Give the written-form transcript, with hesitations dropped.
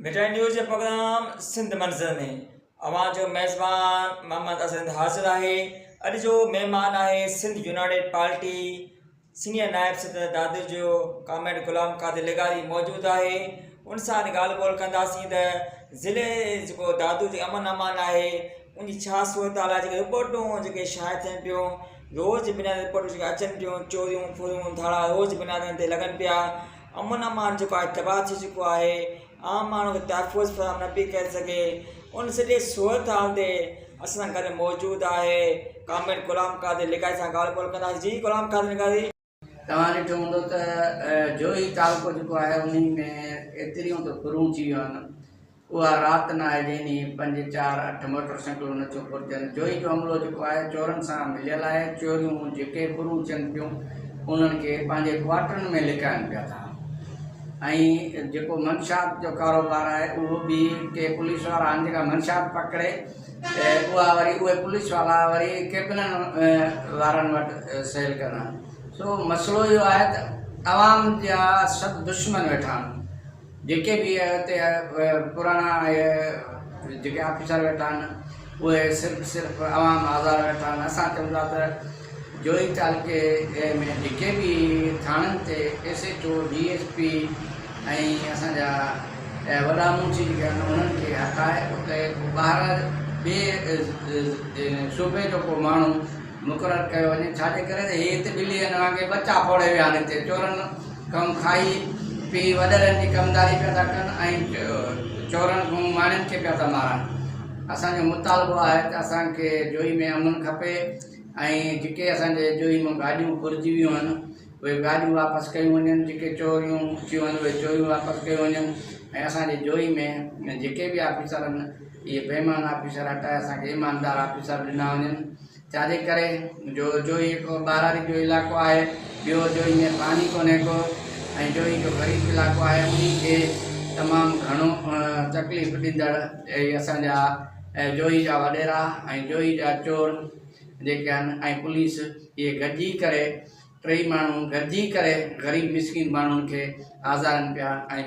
मिठाई न्यूज़ जे प्रोग्राम सिंध मंज़र में अवां जो मेज़बान मोहम्मद असद हाज़िर आहे। अॼु जो महिमान आहे सिंध यूनाइटेड पार्टी सीनियर नायब सदर दादू जो कॉमेड गुलाम कादिर लिगारी मौजूद आहे। उन सां ॻाल्हि ॿोल कंदासीं त ज़िले जेको दादू जो अमन अमान आहे उनजी छा सूरत हाल आहे। जेके रिपोर्टूं जेके शाया थियनि पियूं रोज़ बिना रिपोर्टूं जेके अचनि पियूं चोरियूं फुरियूं धाड़ा रोज़ बिना ते लॻनि पिया। अमन अमान जेको आहे तबाह थी चुको आहे। आम माण्हू खे तहफ़ुज़ फराहम न पई करे सघे। उन सॼे सूरत हाल ते असां सां गॾु मौजूदु आहे कॉमेड गुलाम कादिर लिगारी सां ॻाल्हि ॿोल कंदासीं। जी गुलाम कादिर लिगारी, तव्हां ॾिठो हूंदो त जोई तालुको जेको आहे उन में एतिरियूं त फुरूं थी वियूं आहिनि। उहा राति न आहे जंहिं 5, 4, 8 मोटरसाइकिलूं नथियूं फुरजनि। जोई जो हमिलो जेको आहे चोरनि सां मिलियल आहे। चोरियूं जेके फुरूं थियनि पियूं उन्हनि खे पंहिंजे क्वार्टरनि में लिकाइनि पिया था। ऐं जेको मंशात जो कारोबार आहे उहो बि के पुलिस वारा आहिनि जेका मंशात पकिड़े उहा वरी उहे पुलिस वारा वरी कैबिननि वारनि वटि सेल कंदा आहिनि। सो मसइलो इहो आहे त आवाम जा सभु दुश्मन वेठा आहिनि। जेके बि हिते पुराणा जेके ऑफिसर वेठा आहिनि उहे सिर्फ़ु आवाम आज़ार वेठा आहिनि। असां चऊं था त जोई तालुके में जेके बि थाणनि ते SHO DSP ऐं असांजा वॾा मुंशी जेके आहिनि उन्हनि खे हटाए उते ॿाहिरि ॿिए सूबे जो को माण्हू मुक़ररु कयो वञे। छाजे करे त हे हिते ॿिली हिन वांगुरु बचा फोड़े विया आहिनि। हिते चोरनि कमु खाई पी वॾनि जी कमदारी पिया था कनि ऐं चोरनि खां माण्हुनि खे पिया था मारनि। असांजो मुतालबो आहे त असांखे जोई में अमन खपे ऐं जेके असांजे जोई में गाॾियूं घुरिजी वियूं आहिनि उहे गाॾियूं वापसि कयूं वञनि। जेके चोरियूं थियूं आहिनि उहे चोरियूं वापसि कयूं वञनि। ऐं असांजे जोई में जेके बि ऑफिसर आहिनि इहे बेईमान ऑफिसर हटाए असांखे ईमानदार ऑफिसर ॾिना वञनि। छाजे करे जोई हिकु ॿारारी जो इलाइक़ो आहे। ॿियो जोई में पाणी कोन्हे को ऐं जोई जो ग़रीब इलाइक़ो आहे। उन्ही खे तमामु घणो तकलीफ़ ॾींदड़ असांजा जोई जा वॾेरा ऐं जोई जा चोर जेके आहिनि ऐं पुलिस इहे गॾिजी करे टई माण्हू गॾिजी करे ग़रीब मिसकिन माण्हुनि खे आज़ारनि पिया ऐं